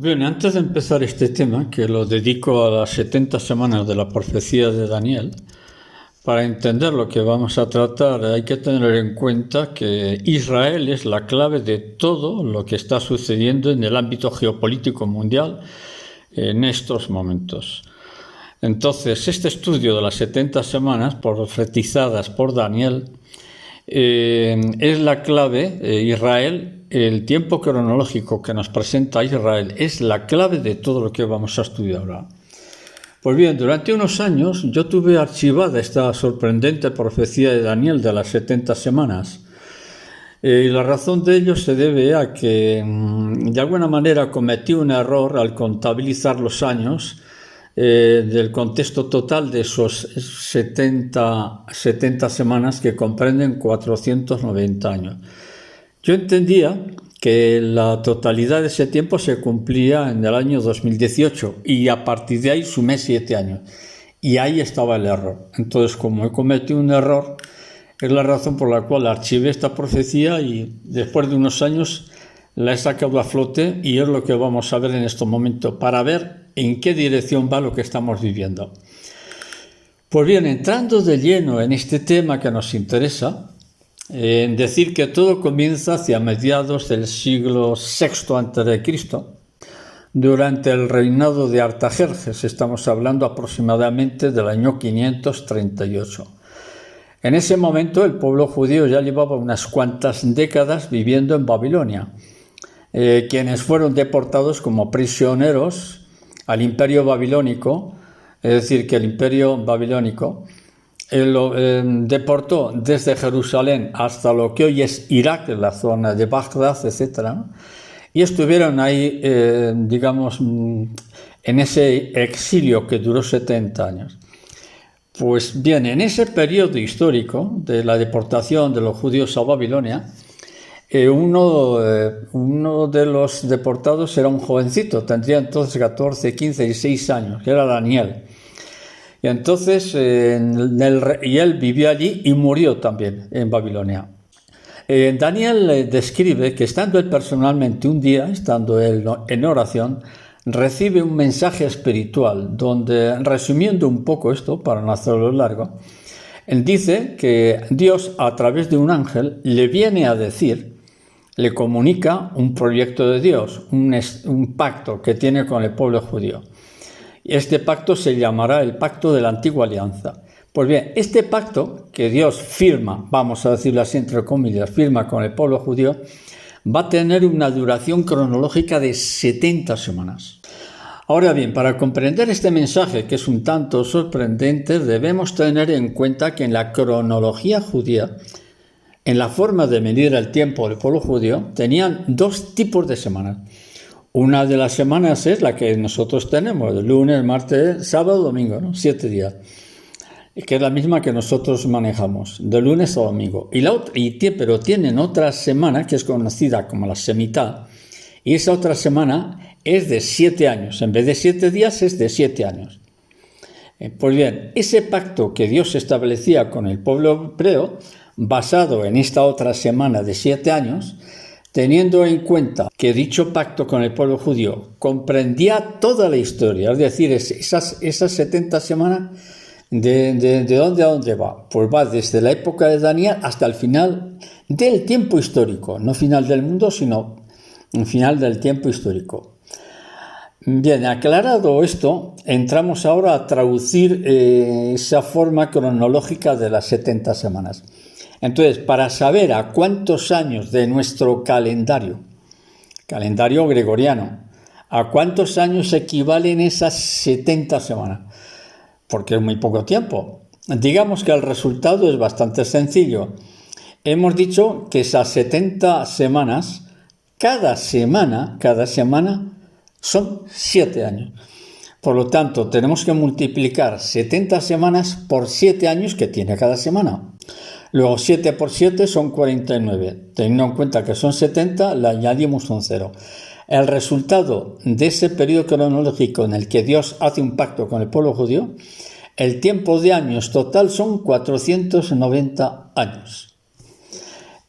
Bien, antes de empezar este tema, que lo dedico a las 70 semanas de la profecía de Daniel, para entender lo que vamos a tratar hay que tener en cuenta que Israel es la clave de todo lo que está sucediendo en el ámbito geopolítico mundial en estos momentos. Entonces, este estudio de las 70 semanas profetizadas por Daniel es la clave. Israel, el tiempo cronológico que nos presenta Israel es la clave de todo lo que vamos a estudiar ahora. Pues bien, durante unos años yo tuve archivada esta sorprendente profecía de Daniel de las 70 semanas. Y la razón de ello se debe a que de alguna manera cometí un error al contabilizar los años del contexto total de esos 70 semanas que comprenden 490 años. Yo entendía que la totalidad de ese tiempo se cumplía en el año 2018 y a partir de ahí sumé 7 años. Y ahí estaba el error. Entonces, como he cometido un error, es la razón por la cual archivé esta profecía y después de unos años la he sacado a flote y es lo que vamos a ver en este momento para ver en qué dirección va lo que estamos viviendo. Pues bien, entrando de lleno en este tema que nos interesa, decir que todo comienza hacia mediados del siglo VI a.C., durante el reinado de Artajerjes. Estamos hablando aproximadamente del año 538. En ese momento el pueblo judío ya llevaba unas cuantas décadas viviendo en Babilonia, quienes fueron deportados como prisioneros al imperio babilónico, es decir, que el imperio babilónico lo deportó desde Jerusalén hasta lo que hoy es Irak, la zona de Bagdad, etc. Y estuvieron ahí, digamos, en ese exilio que duró 70 años. Pues bien, en ese periodo histórico de la deportación de los judíos a Babilonia, uno de los deportados era un jovencito, tendría entonces 14, 15 y 6 años, que era Daniel. Y entonces y él vivió allí y murió también en Babilonia. Daniel describe que estando él personalmente un día, estando él en oración, recibe un mensaje espiritual donde, resumiendo un poco esto, para no hacerlo largo, él dice que Dios a través de un ángel le viene a decir, le comunica un proyecto de Dios, un pacto que tiene con el pueblo judío. Este pacto se llamará el Pacto de la Antigua Alianza. Pues bien, este pacto que Dios firma, vamos a decirlo así entre comillas, firma con el pueblo judío, va a tener una duración cronológica de 70 semanas. Ahora bien, para comprender este mensaje, que es un tanto sorprendente, debemos tener en cuenta que en la cronología judía, en la forma de medir el tiempo del pueblo judío, tenían dos tipos de semanas. Una de las semanas es la que nosotros tenemos, de lunes, martes, sábado, domingo, ¿no? 7 días, que es la misma que nosotros manejamos, de lunes a domingo. Pero tienen otra semana que es conocida como la semitá, y esa otra semana es de 7 años. En vez de 7 días es de 7 años. Pues bien, ese pacto que Dios establecía con el pueblo hebreo, basado en esta otra semana de 7 años, teniendo en cuenta que dicho pacto con el pueblo judío comprendía toda la historia, es decir, esas 70 semanas, ¿de dónde a dónde va? Pues va desde la época de Daniel hasta el final del tiempo histórico, no final del mundo, sino un final del tiempo histórico. Bien, aclarado esto, entramos ahora a traducir esa forma cronológica de las 70 semanas. Entonces, para saber a cuántos años de nuestro calendario gregoriano, a cuántos años equivalen esas 70 semanas, porque es muy poco tiempo. Digamos que el resultado es bastante sencillo. Hemos dicho que esas 70 semanas, cada semana son 7 años. Por lo tanto, tenemos que multiplicar 70 semanas por 7 años que tiene cada semana. Luego 7 por 7 son 49. Teniendo en cuenta que son 70, le añadimos un 0. El resultado de ese periodo cronológico en el que Dios hace un pacto con el pueblo judío, el tiempo de años total son 490 años.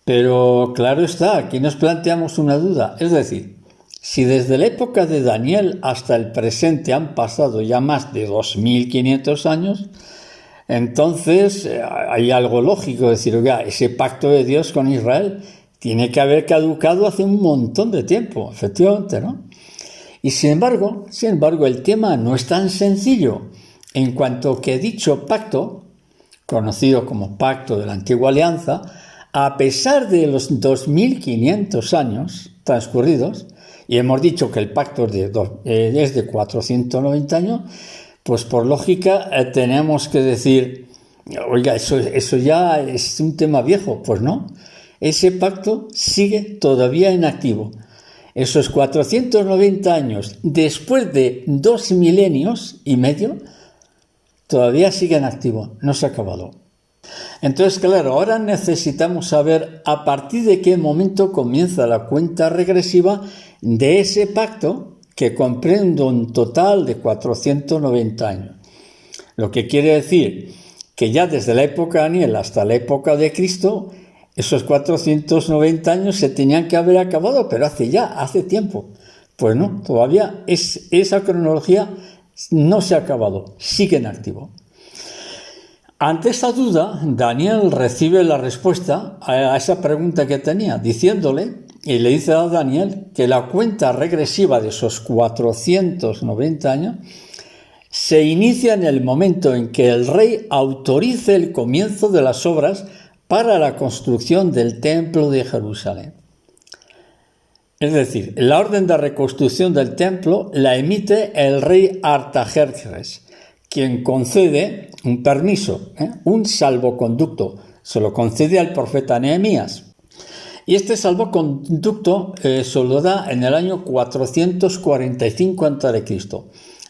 Pero claro está, aquí nos planteamos una duda. Es decir, Si desde la época de Daniel hasta el presente han pasado ya más de 2500 años, entonces hay algo lógico, decir, oiga, ese pacto de Dios con Israel tiene que haber caducado hace un montón de tiempo, efectivamente, ¿no? Y sin embargo, el tema no es tan sencillo, en cuanto que dicho pacto, conocido como Pacto de la Antigua Alianza, a pesar de los 2500 años transcurridos, y hemos dicho que el pacto es de 490 años, pues por lógica tenemos que decir, oiga, eso ya es un tema viejo. Pues no, ese pacto sigue todavía en activo. Esos 490 años, después de 2 milenios y medio, todavía sigue en activo, no se ha acabado. Entonces, claro, ahora necesitamos saber a partir de qué momento comienza la cuenta regresiva de ese pacto que comprende un total de 490 años. Lo que quiere decir que ya desde la época de Daniel hasta la época de Cristo, esos 490 años se tenían que haber acabado, pero hace tiempo. Pues no, todavía esa cronología no se ha acabado, sigue en activo. Ante esta duda, Daniel recibe la respuesta a esa pregunta que tenía, diciéndole, y le dice a Daniel, que la cuenta regresiva de esos 490 años se inicia en el momento en que el rey autorice el comienzo de las obras para la construcción del templo de Jerusalén. Es decir, la orden de reconstrucción del templo la emite el rey Artajerjes, quien concede un permiso, un salvoconducto, se lo concede al profeta Nehemías. Y este salvoconducto se lo da en el año 445 a.C.,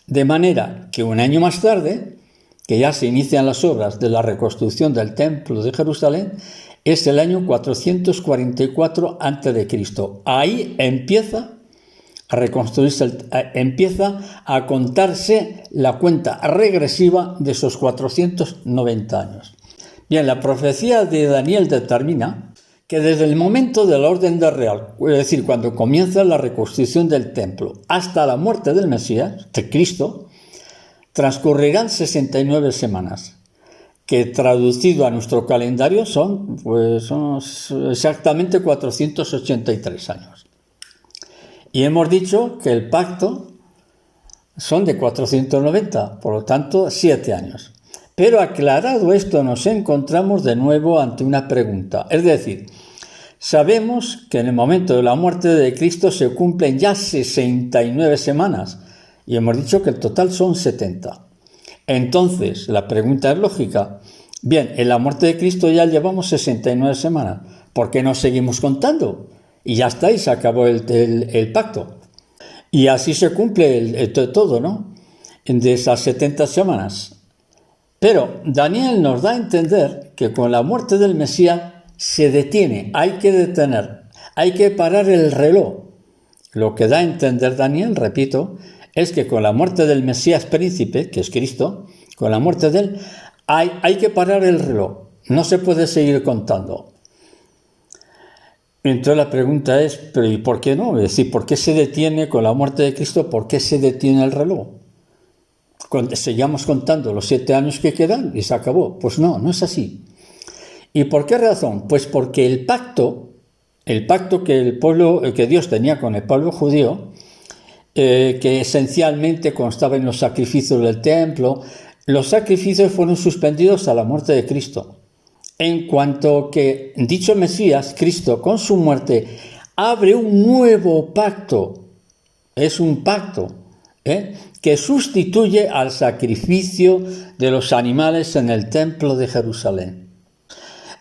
de manera que un año más tarde, que ya se inician las obras de la reconstrucción del templo de Jerusalén, es el año 444 a.C. Ahí empieza a reconstruirse, empieza a contarse la cuenta regresiva de esos 490 años. Bien, la profecía de Daniel determina que desde el momento de la orden de real, es decir, cuando comienza la reconstrucción del templo, hasta la muerte del Mesías, de Cristo, transcurrirán 69 semanas, que traducido a nuestro calendario son exactamente 483 años. Y hemos dicho que el pacto son de 490, por lo tanto 7 años. Pero aclarado esto, nos encontramos de nuevo ante una pregunta. Es decir, sabemos que en el momento de la muerte de Cristo se cumplen ya 69 semanas y hemos dicho que el total son 70. Entonces, la pregunta es lógica. Bien, en la muerte de Cristo ya llevamos 69 semanas. ¿Por qué no seguimos contando? Y ya está, y se acabó el pacto. Y así se cumple todo, ¿no? De esas 70 semanas. Pero Daniel nos da a entender que con la muerte del Mesías se detiene, hay que detener, hay que parar el reloj. Lo que da a entender Daniel, repito, es que con la muerte del Mesías príncipe, que es Cristo, con la muerte de él, hay que parar el reloj. No se puede seguir contando. Entonces la pregunta es, ¿pero y por qué no? Es decir, ¿por qué se detiene con la muerte de Cristo? ¿Por qué se detiene el reloj? Seguimos contando los 7 años que quedan y se acabó. Pues no, no es así. ¿Y por qué razón? Pues porque el pacto que Dios tenía con el pueblo judío, que esencialmente constaba en los sacrificios del templo, los sacrificios fueron suspendidos a la muerte de Cristo. En cuanto que dicho Mesías, Cristo, con su muerte, abre un nuevo pacto. Es un pacto que sustituye al sacrificio de los animales en el templo de Jerusalén.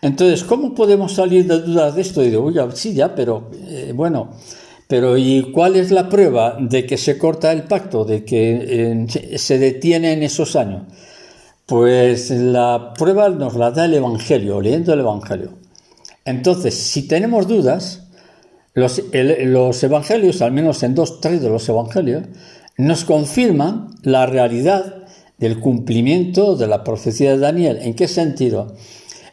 Entonces, ¿cómo podemos salir de dudas de esto? Y digo, oiga, sí, ya, pero ¿y cuál es la prueba de que se corta el pacto, de que se detiene en esos años? Pues la prueba nos la da el Evangelio, leyendo el Evangelio. Entonces, si tenemos dudas, los Evangelios, al menos en 3 de los Evangelios, nos confirman la realidad del cumplimiento de la profecía de Daniel. ¿En qué sentido?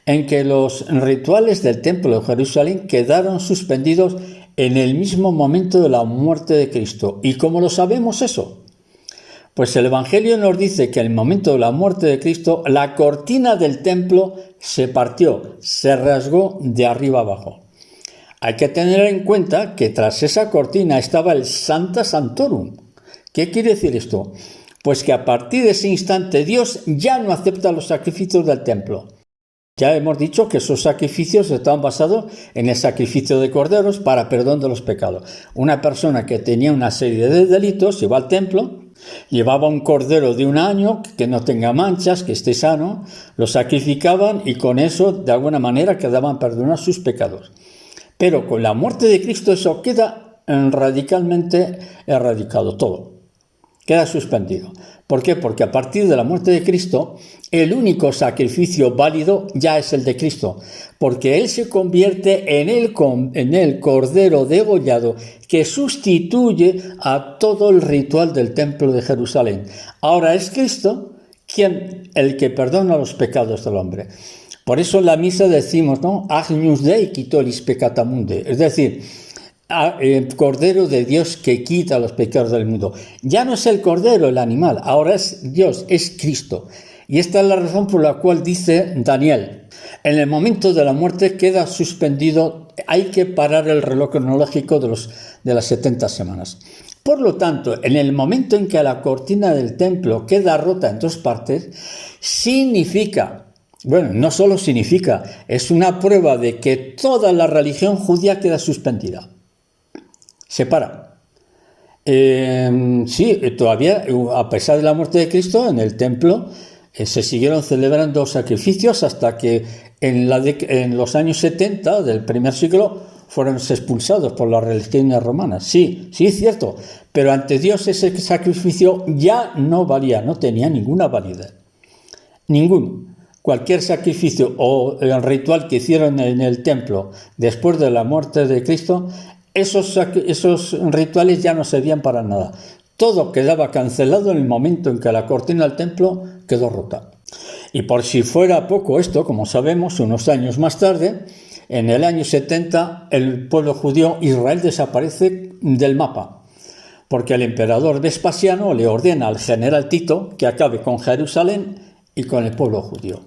En que los rituales del templo de Jerusalén quedaron suspendidos en el mismo momento de la muerte de Cristo. ¿Y cómo lo sabemos eso? Pues el Evangelio nos dice que en el momento de la muerte de Cristo, la cortina del templo se partió, se rasgó de arriba abajo. Hay que tener en cuenta que tras esa cortina estaba el Sancta Sanctorum. ¿Qué quiere decir esto? Pues que a partir de ese instante Dios ya no acepta los sacrificios del templo. Ya hemos dicho que esos sacrificios estaban basados en el sacrificio de corderos para perdón de los pecados. Una persona que tenía una serie de delitos iba al templo, llevaba un cordero de 1 año que no tenga manchas, que esté sano, lo sacrificaban y con eso de alguna manera quedaban perdonados sus pecados. Pero con la muerte de Cristo eso queda radicalmente erradicado todo. Queda suspendido. ¿Por qué? Porque a partir de la muerte de Cristo, el único sacrificio válido ya es el de Cristo, porque Él se convierte en el cordero degollado que sustituye a todo el ritual del templo de Jerusalén. Ahora es Cristo el que perdona los pecados del hombre. Por eso en la misa decimos, ¿no? Agnus Dei qui tollis peccata mundi, es decir, el Cordero de Dios que quita los pecados del mundo. Ya no es el Cordero, el animal, ahora es Dios, es Cristo. Y esta es la razón por la cual dice Daniel, en el momento de la muerte queda suspendido, hay que parar el reloj cronológico de las 70 semanas. Por lo tanto, en el momento en que la cortina del templo queda rota en 2 partes, significa, bueno, no solo significa, es una prueba de que toda la religión judía queda suspendida. Se para. Sí, todavía, a pesar de la muerte de Cristo, en el templo se siguieron celebrando sacrificios hasta que en los años 70 del primer siglo fueron expulsados por las religiones romanas. Sí, es cierto, pero ante Dios ese sacrificio ya no valía, no tenía ninguna validez. Ninguno. Cualquier sacrificio o el ritual que hicieron en el templo después de la muerte de Cristo, esos rituales ya no servían para nada. Todo quedaba cancelado en el momento en que la cortina del templo quedó rota. Y por si fuera poco esto, como sabemos, unos años más tarde, en el año 70, el pueblo judío, Israel, desaparece del mapa, porque el emperador Vespasiano le ordena al general Tito que acabe con Jerusalén y con el pueblo judío.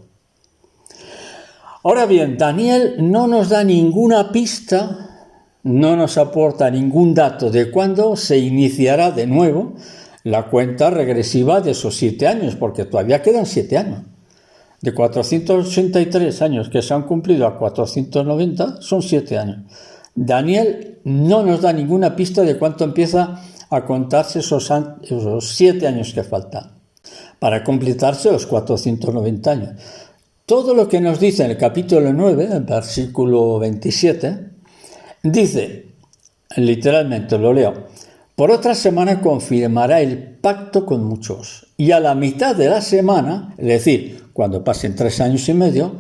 Ahora bien, Daniel no nos da ninguna pista, no nos aporta ningún dato de cuándo se iniciará de nuevo la cuenta regresiva de esos 7 años, porque todavía quedan 7 años. De 483 años que se han cumplido a 490 son 7 años. Daniel no nos da ninguna pista de cuánto empieza a contarse esos 7 años que faltan para completarse los 490 años. Todo lo que nos dice en el capítulo 9, el versículo 27, dice, literalmente lo leo, por otra semana confirmará el pacto con muchos, y a la mitad de la semana, es decir, cuando pasen 3 años y medio,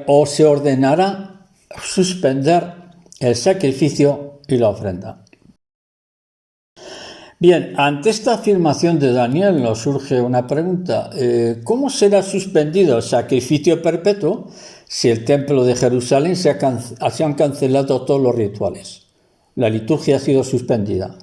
os se ordenará suspender el sacrificio y la ofrenda. Bien, ante esta afirmación de Daniel nos surge una pregunta. ¿Cómo será suspendido el sacrificio perpetuo si el templo de Jerusalén se han cancelado todos los rituales? La liturgia ha sido suspendida.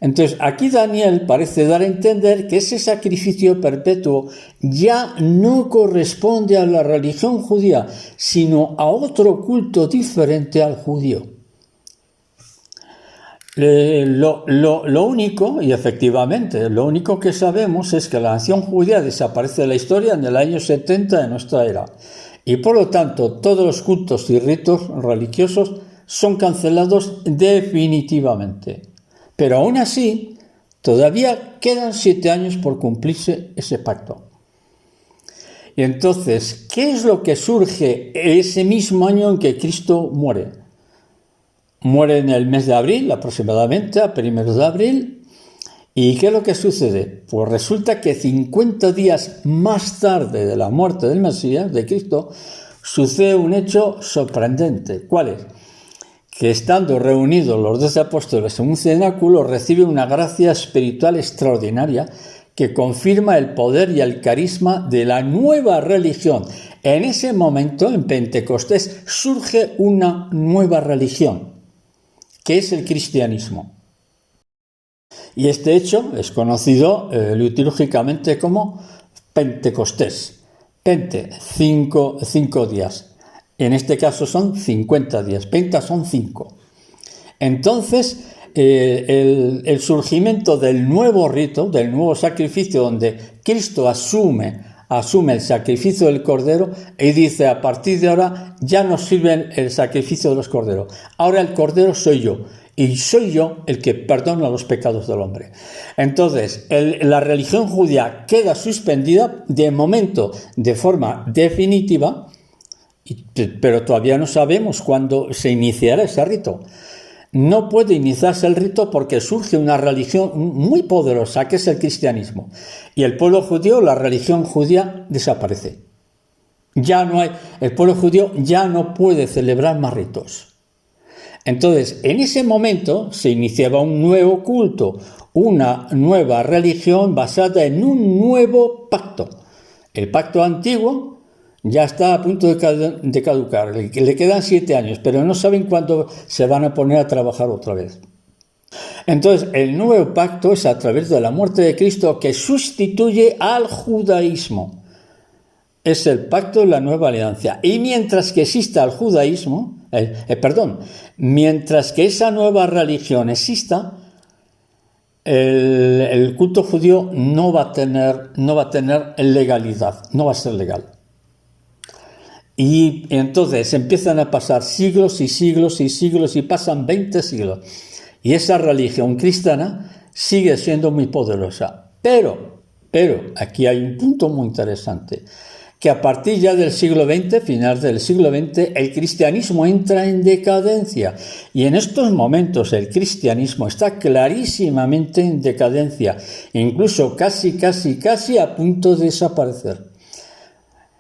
Entonces, aquí Daniel parece dar a entender que ese sacrificio perpetuo ya no corresponde a la religión judía, sino a otro culto diferente al judío. Lo único, y efectivamente, lo único que sabemos es que la nación judía desaparece de la historia en el año 70 de nuestra era. Y por lo tanto, todos los cultos y ritos religiosos son cancelados definitivamente. Pero aún así, todavía quedan 7 años por cumplirse ese pacto. Y entonces, ¿qué es lo que surge ese mismo año en que Cristo muere? Muere en el mes de abril, aproximadamente, a primeros de abril. ¿Y qué es lo que sucede? Pues resulta que 50 días más tarde de la muerte del Mesías, de Cristo, sucede un hecho sorprendente. ¿Cuál es? Que estando reunidos los 12 apóstoles en un cenáculo, recibe una gracia espiritual extraordinaria que confirma el poder y el carisma de la nueva religión. En ese momento, en Pentecostés, surge una nueva religión. que es el cristianismo. Y este hecho es conocido litúrgicamente como Pentecostés. Pente, 5 días. En este caso son 50 días. Penta son 5. Entonces, el surgimiento del nuevo rito, del nuevo sacrificio, donde Cristo asume el sacrificio del cordero y dice: a partir de ahora ya no sirve el sacrificio de los corderos, ahora el cordero soy yo, y soy yo el que perdona los pecados del hombre. Entonces, la religión judía queda suspendida de momento de forma definitiva, pero todavía no sabemos cuándo se iniciará ese rito. No puede iniciarse el rito porque surge una religión muy poderosa, que es el cristianismo. Y el pueblo judío, la religión judía, desaparece. El pueblo judío ya no puede celebrar más ritos. Entonces, en ese momento se iniciaba un nuevo culto, una nueva religión basada en un nuevo pacto. El pacto antiguo ya está a punto de caducar, le quedan 7 años, pero no saben cuándo se van a poner a trabajar otra vez. Entonces, el nuevo pacto es a través de la muerte de Cristo, que sustituye al judaísmo. Es el pacto de la nueva alianza. Y mientras que exista el judaísmo, mientras que esa nueva religión exista, el culto judío no va a tener legalidad, no va a ser legal. Y entonces empiezan a pasar siglos y siglos y siglos, y pasan 20 siglos. Y esa religión cristiana sigue siendo muy poderosa. Pero aquí hay un punto muy interesante, que a partir ya del siglo XX, final del siglo XX, el cristianismo entra en decadencia. Y en estos momentos el cristianismo está clarísimamente en decadencia, incluso casi a punto de desaparecer.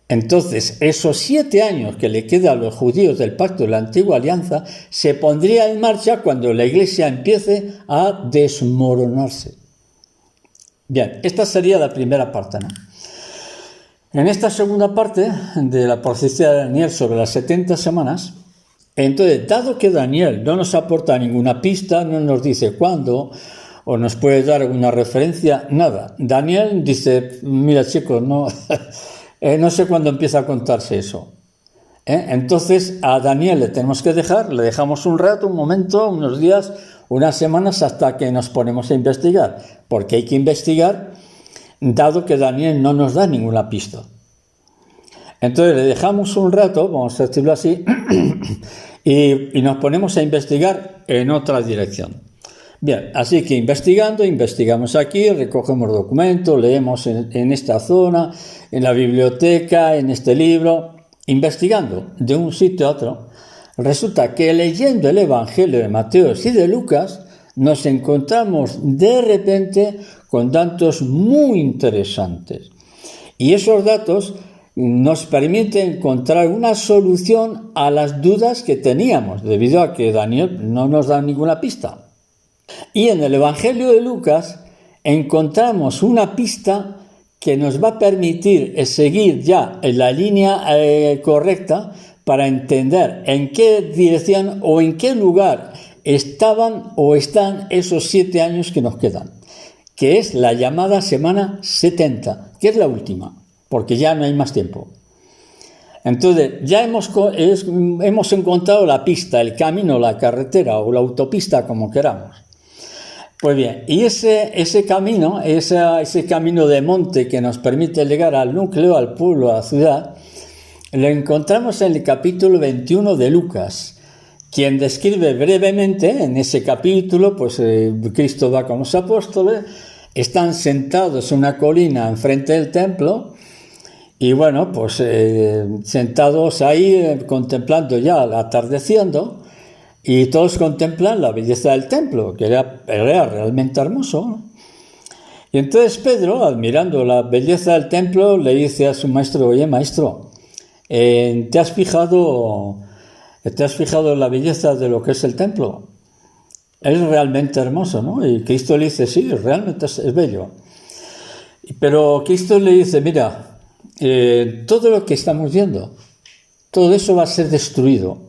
Entonces, esos 7 años que le quedan a los judíos del pacto de la antigua alianza se pondría en marcha cuando la iglesia empiece a desmoronarse. Bien, esta sería la primera parte, ¿no? En esta segunda parte de la profecía de Daniel sobre las 70 semanas, entonces, dado que Daniel no nos aporta ninguna pista, no nos dice cuándo, o nos puede dar alguna referencia, nada. Daniel dice: mira, chicos, no... no sé cuándo empieza a contarse eso. Entonces a Daniel le dejamos un rato, un momento, unos días, unas semanas, hasta que nos ponemos a investigar, porque hay que investigar, dado que Daniel no nos da ninguna pista. Entonces le dejamos un rato, vamos a decirlo así, y nos ponemos a investigar en otra dirección. Bien, así que investigamos aquí, recogemos documentos, leemos en esta zona, en la biblioteca, en este libro, investigando de un sitio a otro. Resulta que leyendo el Evangelio de Mateo y de Lucas, nos encontramos de repente con datos muy interesantes. Y esos datos nos permiten encontrar una solución a las dudas que teníamos, debido a que Daniel no nos da ninguna pista. Y en el Evangelio de Lucas encontramos una pista que nos va a permitir seguir ya en la línea correcta para entender en qué dirección o en qué lugar estaban o están esos 7 años que nos quedan, que es la llamada semana 70, que es la última, porque ya no hay más tiempo. Entonces, ya hemos encontrado la pista, el camino, la carretera o la autopista, como queramos. Pues bien, y ese camino de monte que nos permite llegar al núcleo, al pueblo, a la ciudad, lo encontramos en el capítulo 21 de Lucas, quien describe brevemente en ese capítulo, pues Cristo va con los apóstoles, están sentados en una colina enfrente del templo, y bueno, pues sentados ahí contemplando ya atardeciendo, y todos contemplan la belleza del templo, que era realmente hermoso. Y entonces Pedro, admirando la belleza del templo, le dice a su maestro: oye, maestro, ¿te has fijado en la belleza de lo que es el templo? Es realmente hermoso, ¿no? Y Cristo le dice: sí, realmente es bello. Pero Cristo le dice: mira, todo lo que estamos viendo, todo eso va a ser destruido.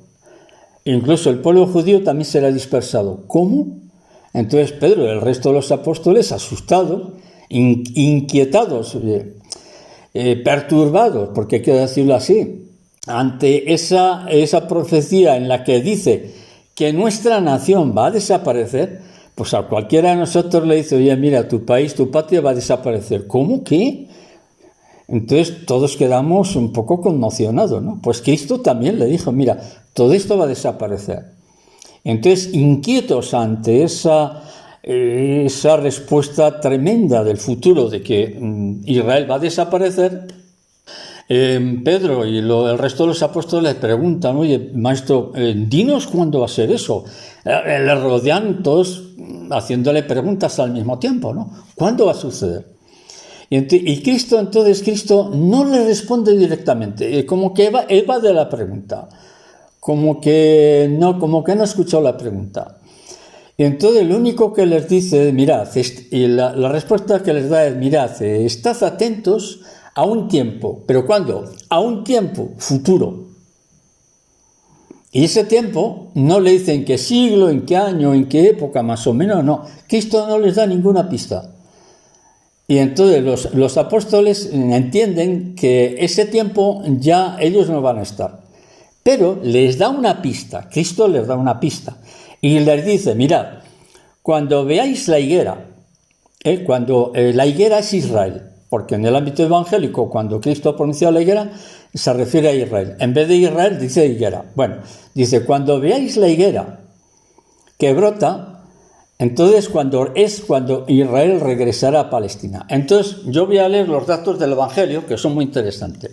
incluso el pueblo judío también será dispersado. ¿Cómo? Entonces Pedro y el resto de los apóstoles, asustados, inquietados, perturbados, porque quiero decirlo así, ante esa profecía en la que dice que nuestra nación va a desaparecer, pues a cualquiera de nosotros le dice, oye, mira, tu país, tu patria va a desaparecer. ¿Cómo? ¿Qué? Entonces todos quedamos un poco conmocionados, ¿no? Pues Cristo también le dijo, mira, todo esto va a desaparecer. Entonces, inquietos ante esa respuesta tremenda del futuro de que Israel va a desaparecer, Pedro y el resto de los apóstoles le preguntan, oye, maestro, dinos cuándo va a ser eso. Le rodean todos haciéndole preguntas al mismo tiempo, ¿no? ¿Cuándo va a suceder? Y Cristo no le responde directamente, como que evade la pregunta, como que no escuchó la pregunta. Y entonces lo único que les dice, mirad, y la respuesta que les da es, mirad, estad atentos a un tiempo. ¿Pero cuándo? A un tiempo futuro. Y ese tiempo no le dicen en qué siglo, en qué año, en qué época, más o menos, no. Cristo no les da ninguna pista. Y entonces los apóstoles entienden que ese tiempo ya ellos no van a estar. Pero les da una pista, Cristo les da una pista. Y les dice, mirad, cuando veáis la higuera, cuando la higuera es Israel, porque en el ámbito evangélico, cuando Cristo pronuncia la higuera, se refiere a Israel. En vez de Israel, dice higuera. Bueno, dice, cuando veáis la higuera que brota, entonces cuando Israel regresará a Palestina. Entonces yo voy a leer los datos del Evangelio, que son muy interesantes.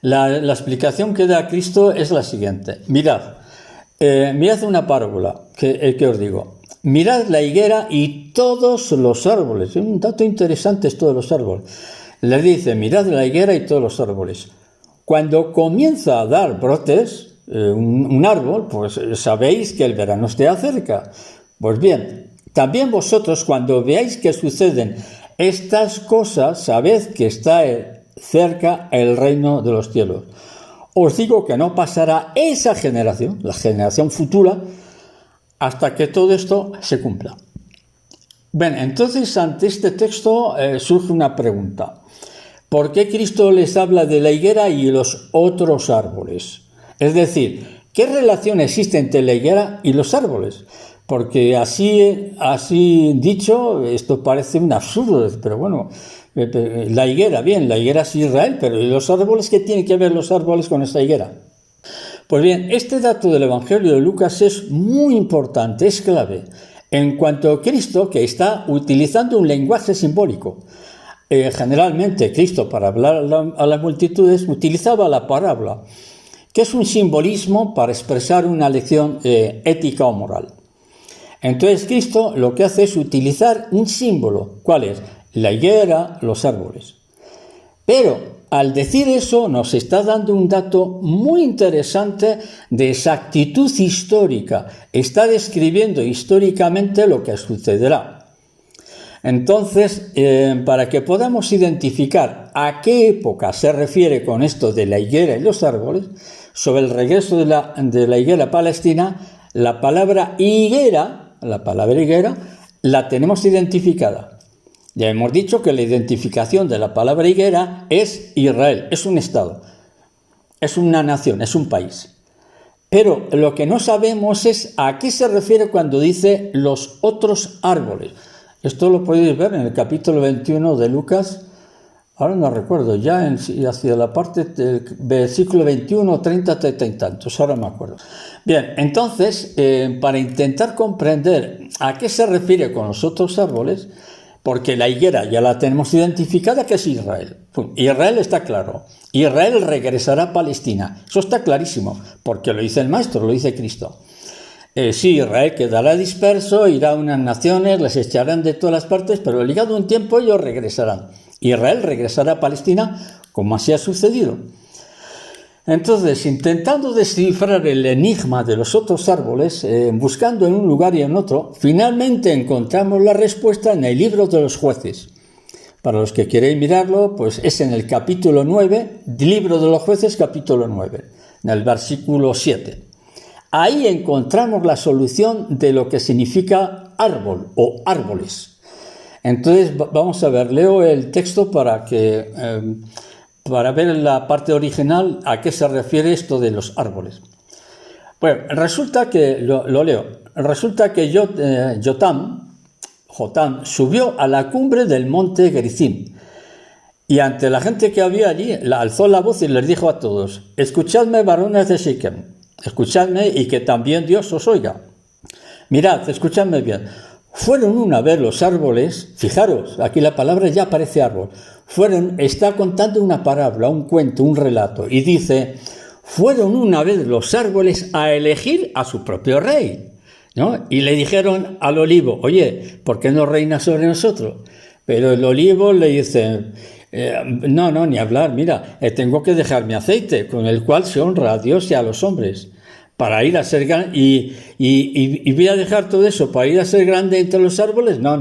La explicación que da Cristo es la siguiente. Mirad una parábola que os digo. Mirad la higuera y todos los árboles. Un dato interesante es todos los árboles. Le dice, mirad la higuera y todos los árboles. Cuando comienza a dar brotes, un árbol, pues sabéis que el verano está cerca. Pues bien, también vosotros cuando veáis que suceden estas cosas, sabed que está cerca el reino de los cielos. Os digo que no pasará esa generación, la generación futura, hasta que todo esto se cumpla. Bien, entonces ante este texto surge una pregunta. ¿Por qué Cristo les habla de la higuera y los otros árboles? Es decir, ¿qué relación existe entre la higuera y los árboles? Porque así dicho, esto parece un absurdo, pero bueno, la higuera es Israel, pero ¿y los árboles? ¿Qué tienen que ver los árboles con esta higuera? Pues bien, este dato del Evangelio de Lucas es muy importante, es clave, en cuanto a Cristo, que está utilizando un lenguaje simbólico. Generalmente Cristo, para hablar a las multitudes, utilizaba la parábola, que es un simbolismo para expresar una lección ética o moral. Entonces Cristo lo que hace es utilizar un símbolo. ¿Cuál es? La higuera, los árboles. Pero al decir eso nos está dando un dato muy interesante de exactitud histórica. Está describiendo históricamente lo que sucederá. Entonces, para que podamos identificar a qué época se refiere con esto de la higuera y los árboles, sobre el regreso de la higuera palestina, la palabra higuera la tenemos identificada. Ya hemos dicho que la identificación de la palabra higuera es Israel, es un estado, es una nación, es un país. Pero lo que no sabemos es a qué se refiere cuando dice los otros árboles. Esto lo podéis ver en el capítulo 21 de Lucas, ahora no recuerdo, ya hacia la parte del versículo 21, 30 y tantos, ahora me acuerdo. Bien, entonces, para intentar comprender a qué se refiere con los otros árboles, porque la higuera ya la tenemos identificada, que es Israel. Israel está claro. Israel regresará a Palestina. Eso está clarísimo, porque lo dice el Maestro, lo dice Cristo. Sí, Israel quedará disperso, irá a unas naciones, les echarán de todas las partes, pero llegado un tiempo ellos regresarán. Israel regresará a Palestina, como así ha sucedido. Entonces, intentando descifrar el enigma de los otros árboles, buscando en un lugar y en otro, finalmente encontramos la respuesta en el libro de los Jueces. Para los que queréis mirarlo, pues es en el capítulo 9, libro de los Jueces, capítulo 9, en el versículo 7. Ahí encontramos la solución de lo que significa árbol o árboles. Entonces vamos a ver, leo el texto para ver en la parte original a qué se refiere esto de los árboles. Bueno, resulta que, lo leo, resulta que Jotam subió a la cumbre del monte Gerizim y ante la gente que había allí alzó la voz y les dijo a todos: escuchadme, varones de Siquem, escuchadme y que también Dios os oiga. Mirad, escuchadme bien. Fueron una vez los árboles, fijaros, aquí la palabra ya parece árbol, está contando una parábola, un cuento, un relato, y dice: fueron una vez los árboles a elegir a su propio rey, ¿no? Y le dijeron al olivo: oye, ¿por qué no reinas sobre nosotros? Pero el olivo le dice: no, ni hablar, mira, tengo que dejar mi aceite, con el cual se honra a Dios y a los hombres, para ir a ser grande, y voy a dejar todo eso para ir a ser grande entre los árboles. No,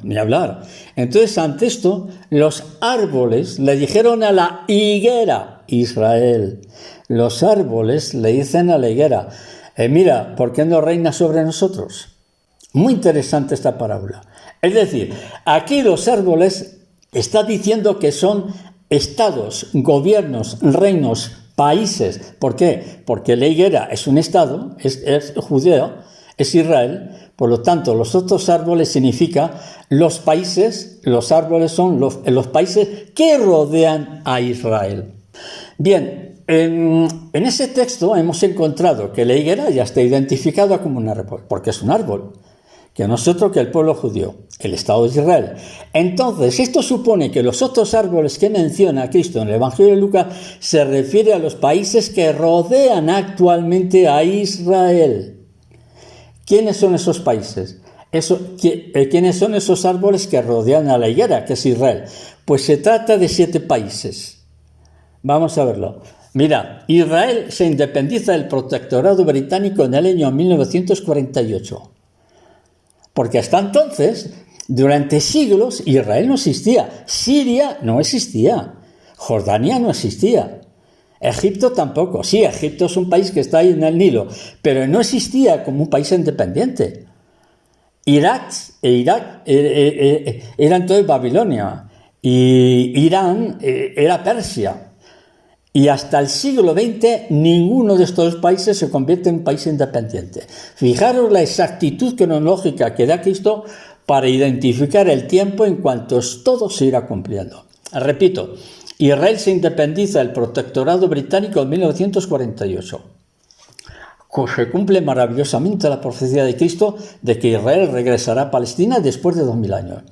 ni hablar. Entonces, ante esto, los árboles le dijeron a la higuera, Israel, los árboles le dicen a la higuera: mira, ¿por qué no reinas sobre nosotros? Muy interesante esta parábola. Es decir, aquí los árboles está diciendo que son estados, gobiernos, reinos, países. ¿Por qué? Porque la higuera es un estado, es Judea, es Israel. Por lo tanto, los otros árboles significa los países, los árboles son los países que rodean a Israel. Bien, en ese texto hemos encontrado que la higuera ya está identificada como un árbol, porque es un árbol, que no es otro que el pueblo judío, el Estado de Israel. Entonces, esto supone que los otros árboles que menciona Cristo en el Evangelio de Lucas se refiere a los países que rodean actualmente a Israel. ¿Quiénes son esos países? ¿Quiénes son esos árboles que rodean a la higuera, que es Israel? Pues se trata de 7 países. Vamos a verlo. Mira, Israel se independiza del protectorado británico en el año 1948. Porque hasta entonces, durante siglos, Israel no existía. Siria no existía. Jordania no existía. Egipto tampoco. Sí, Egipto es un país que está ahí en el Nilo, pero no existía como un país independiente. Irak era entonces Babilonia y Irán era Persia. Y hasta el siglo XX ninguno de estos países se convierte en país independiente. Fijaros la exactitud cronológica que da Cristo para identificar el tiempo en cuanto todo se irá cumpliendo. Repito, Israel se independiza del protectorado británico en 1948. Se cumple maravillosamente la profecía de Cristo de que Israel regresará a Palestina después de 2000 años.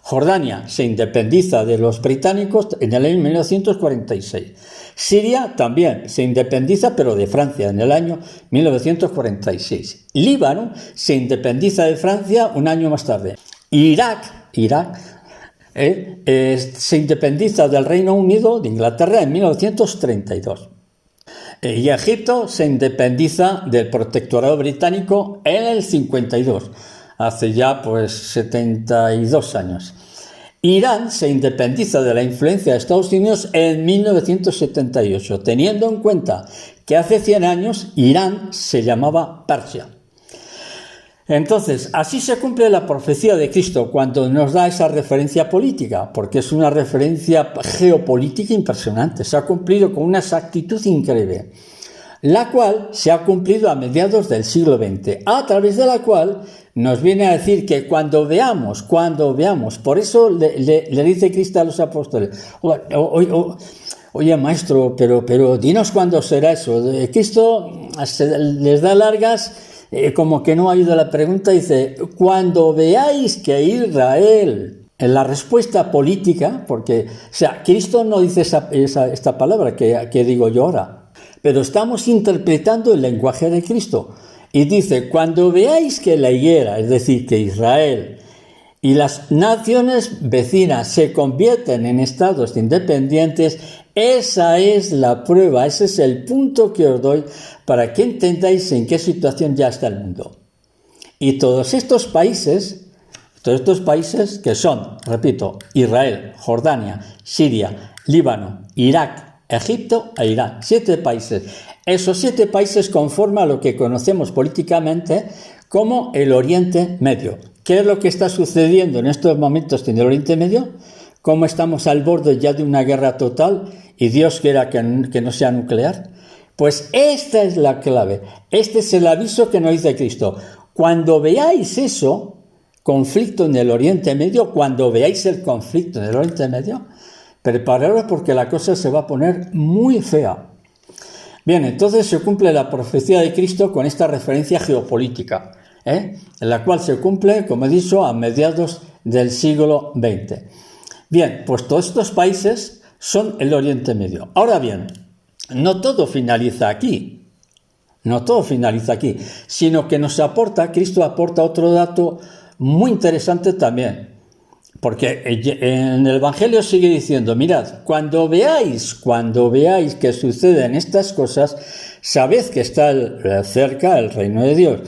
Jordania se independiza de los británicos en el año 1946. Siria también se independiza, pero de Francia, en el año 1946. Líbano se independiza de Francia un año más tarde. Irak se independiza del Reino Unido, de Inglaterra, en 1932. Y Egipto se independiza del protectorado británico en el 52, hace ya 72 años. Irán se independiza de la influencia de Estados Unidos en 1978, teniendo en cuenta que hace 100 años Irán se llamaba Persia. Entonces, así se cumple la profecía de Cristo cuando nos da esa referencia política, porque es una referencia geopolítica impresionante, se ha cumplido con una exactitud increíble, la cual se ha cumplido a mediados del siglo XX, a través de la cual nos viene a decir que cuando veamos, por eso le dice Cristo a los apóstoles: oye maestro, pero dinos cuándo será eso. Cristo les da largas, como que no ha oído la pregunta, dice: cuando veáis que Israel, en la respuesta política, porque, Cristo no dice esta palabra que digo yo ahora, pero estamos interpretando el lenguaje de Cristo. Y dice: cuando veáis que la higuera, es decir, que Israel y las naciones vecinas se convierten en estados independientes, esa es la prueba, ese es el punto que os doy para que entendáis en qué situación ya está el mundo. Y todos estos países que son, repito, Israel, Jordania, Siria, Líbano, Irak, Egipto e Irán, 7 países. Esos 7 países conforman lo que conocemos políticamente como el Oriente Medio. ¿Qué es lo que está sucediendo en estos momentos en el Oriente Medio? ¿Cómo estamos al borde ya de una guerra total y Dios quiera que no sea nuclear? Pues esta es la clave. Este es el aviso que nos dice Cristo. Cuando veáis eso, conflicto en el Oriente Medio, cuando veáis el conflicto en el Oriente Medio, prepararos porque la cosa se va a poner muy fea. Bien, entonces se cumple la profecía de Cristo con esta referencia geopolítica, en la cual se cumple, como he dicho, a mediados del siglo XX. Bien, pues todos estos países son el Oriente Medio. Ahora bien, no todo finaliza aquí. No todo finaliza aquí, sino que Cristo aporta otro dato muy interesante también. Porque en el Evangelio sigue diciendo, mirad, cuando veáis que suceden estas cosas, sabed que está cerca el reino de Dios.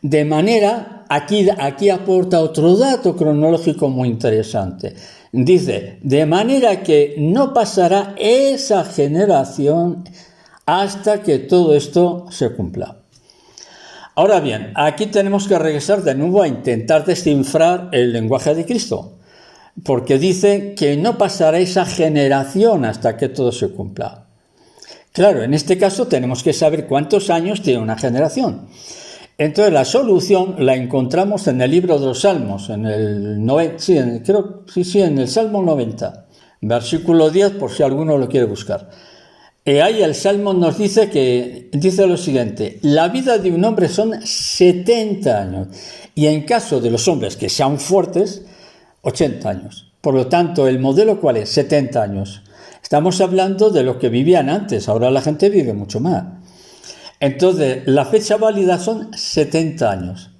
De manera, aquí aporta otro dato cronológico muy interesante. Dice, de manera que no pasará esa generación hasta que todo esto se cumpla. Ahora bien, aquí tenemos que regresar de nuevo a intentar descifrar el lenguaje de Cristo, porque dice que no pasará esa generación hasta que todo se cumpla. Claro, en este caso tenemos que saber cuántos años tiene una generación. Entonces la solución la encontramos en el libro de los Salmos, en el Salmo 90, versículo 10, por si alguno lo quiere buscar. Ahí el Salmo nos dice lo siguiente: la vida de un hombre son 70 años, y en caso de los hombres que sean fuertes, 80 años. Por lo tanto, ¿el modelo cuál es? 70 años. Estamos hablando de lo que vivían antes, ahora la gente vive mucho más. Entonces, la fecha válida son 70 años.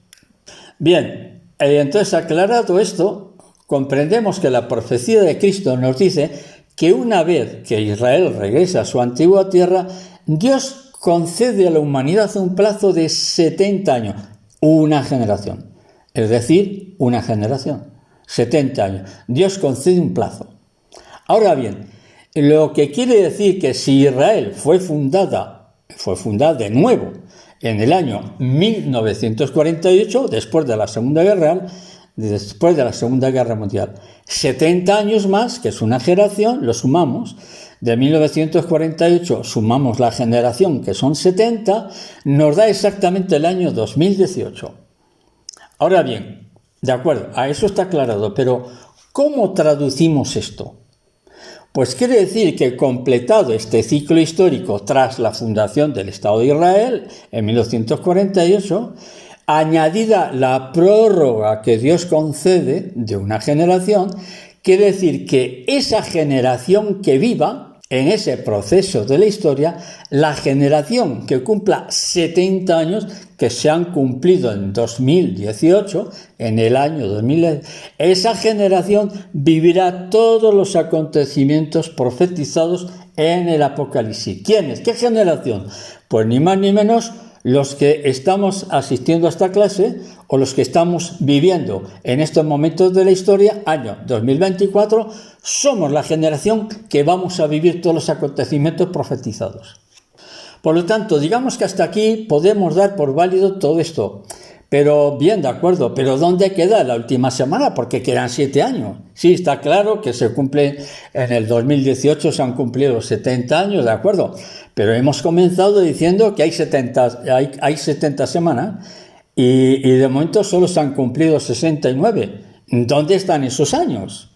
Bien, entonces aclarado esto, comprendemos que la profecía de Cristo nos dice que una vez que Israel regresa a su antigua tierra, Dios concede a la humanidad un plazo de 70 años, una generación. Es decir, una generación, 70 años. Dios concede un plazo. Ahora bien, lo que quiere decir que si Israel fue fundada de nuevo en el año 1948, después de la Segunda Guerra Mundial. 70 años más, que es una generación, lo sumamos, de 1948 sumamos la generación, que son 70, nos da exactamente el año 2018. Ahora bien, de acuerdo, a eso está aclarado, pero ¿cómo traducimos esto? Pues quiere decir que completado este ciclo histórico tras la fundación del Estado de Israel en 1948, añadida la prórroga que Dios concede de una generación, quiere decir que esa generación que viva en ese proceso de la historia, la generación que cumpla 70 años, que se han cumplido en 2018, en el año 2000, esa generación vivirá todos los acontecimientos profetizados en el Apocalipsis. ¿Quiénes? ¿Qué generación? Pues ni más ni menos los que estamos asistiendo a esta clase o los que estamos viviendo en estos momentos de la historia, año 2024, somos la generación que vamos a vivir todos los acontecimientos profetizados. Por lo tanto, digamos que hasta aquí podemos dar por válido todo esto. Pero bien, de acuerdo, pero ¿dónde queda la última semana? Porque quedan 7 años. Sí, está claro que se cumple, en el 2018 se han cumplido 70 años, de acuerdo. Pero hemos comenzado diciendo que hay 70 semanas y de momento solo se han cumplido 69. ¿Dónde están esos años?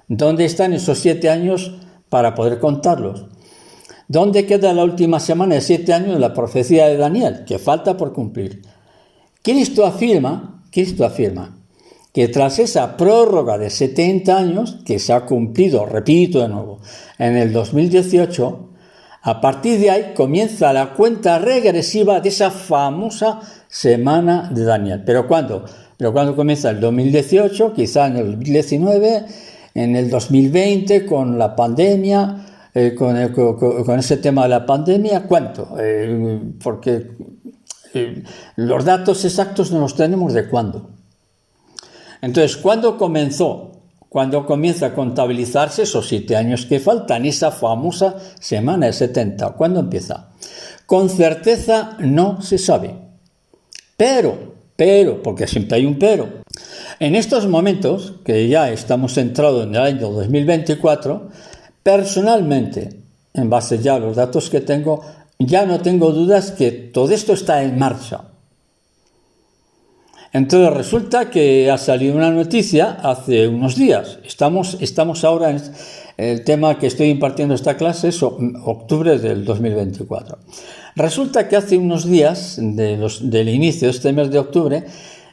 ¿Dónde están esos 7 años para poder contarlos? ¿Dónde queda la última semana de 7 años de la profecía de Daniel, que falta por cumplir? Cristo afirma que tras esa prórroga de 70 años, que se ha cumplido, repito de nuevo, en el 2018, a partir de ahí comienza la cuenta regresiva de esa famosa semana de Daniel. ¿Pero cuándo? Pero ¿cuándo comienza? El 2018, quizá en el 2019, en el 2020, con la pandemia, con ese tema de la pandemia. ¿Cuánto? Porque los datos exactos no los tenemos de cuándo. Entonces, ¿cuándo comienza a contabilizarse esos 7 años que faltan, esa famosa semana de 70? ¿Cuándo empieza? con certeza no se sabe. Pero, porque siempre hay un pero, en estos momentos, que ya estamos entrados en el año 2024, personalmente, en base ya a los datos que tengo, ya no tengo dudas que todo esto está en marcha. Entonces resulta que ha salido una noticia hace unos días. Estamos ahora en el tema que estoy impartiendo esta clase, es octubre del 2024. Resulta que hace unos días del inicio de este mes de octubre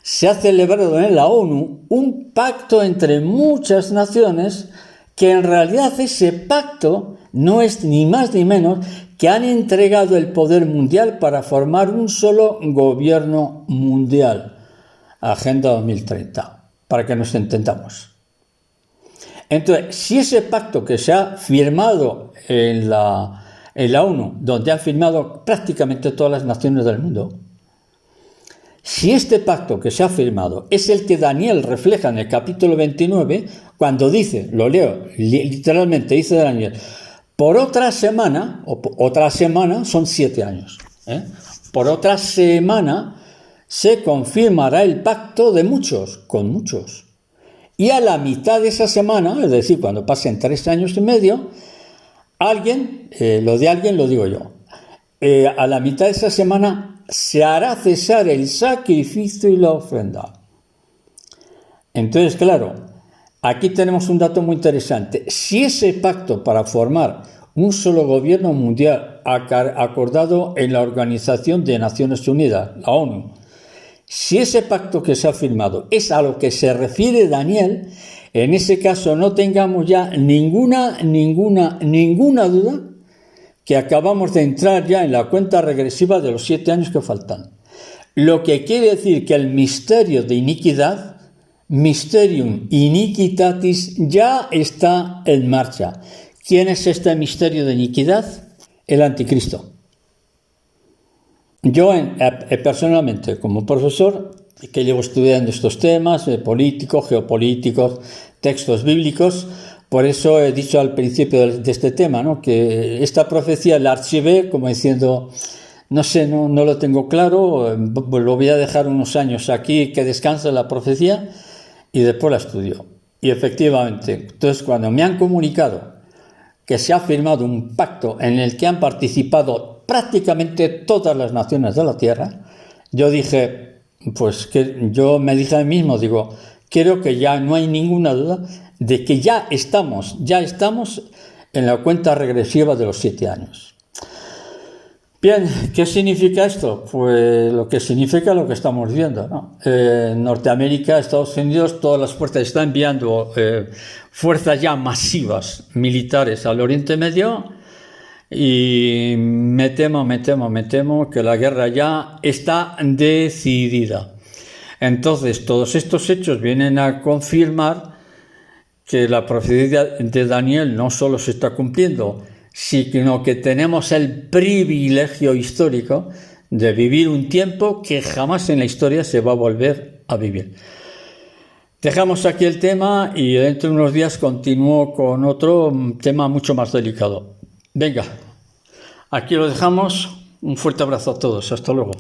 se ha celebrado en la ONU un pacto entre muchas naciones que en realidad ese pacto no es ni más ni menos que han entregado el poder mundial para formar un solo gobierno mundial. Agenda 2030, para que nos entendamos. Entonces, si ese pacto que se ha firmado en la ONU, donde han firmado prácticamente todas las naciones del mundo, si este pacto que se ha firmado es el que Daniel refleja en el capítulo 29, cuando dice, lo leo literalmente, dice Daniel, por otra semana son 7 años, por otra semana se confirmará el pacto de muchos, con muchos. Y a la mitad de esa semana, es decir, cuando pasen 3 años y medio, lo de alguien lo digo yo, a la mitad de esa semana se hará cesar el sacrificio y la ofrenda. Entonces, claro, aquí tenemos un dato muy interesante. Si ese pacto para formar un solo gobierno mundial acordado en la Organización de Naciones Unidas, la ONU, si ese pacto que se ha firmado es a lo que se refiere Daniel, en ese caso no tengamos ya ninguna duda que acabamos de entrar ya en la cuenta regresiva de los 7 años que faltan. Lo que quiere decir que el misterio de iniquidad, Mysterium Iniquitatis, ya está en marcha. ¿Quién es este misterio de iniquidad? El anticristo. Yo personalmente, como profesor, que llevo estudiando estos temas políticos, geopolíticos, textos bíblicos, por eso he dicho al principio de este tema, ¿no?, que esta profecía la archivé como diciendo, no sé, no lo tengo claro, lo voy a dejar unos años aquí que descanse la profecía y después la estudio. Y efectivamente, entonces cuando me han comunicado que se ha firmado un pacto en el que han participado prácticamente todas las naciones de la Tierra, yo dije, yo me dije a mí mismo, digo, creo que ya no hay ninguna duda de que ya estamos en la cuenta regresiva de los 7 años. Bien, ¿qué significa esto? Pues lo que significa lo que estamos viendo, ¿no? Norteamérica, Estados Unidos, todas las fuerzas están enviando fuerzas ya masivas militares al Oriente Medio y me temo que la guerra ya está decidida. Entonces, todos estos hechos vienen a confirmar que la profecía de Daniel no solo se está cumpliendo, sino que tenemos el privilegio histórico de vivir un tiempo que jamás en la historia se va a volver a vivir. Dejamos aquí el tema y dentro de unos días continúo con otro tema mucho más delicado. Venga, aquí lo dejamos. Un fuerte abrazo a todos. Hasta luego.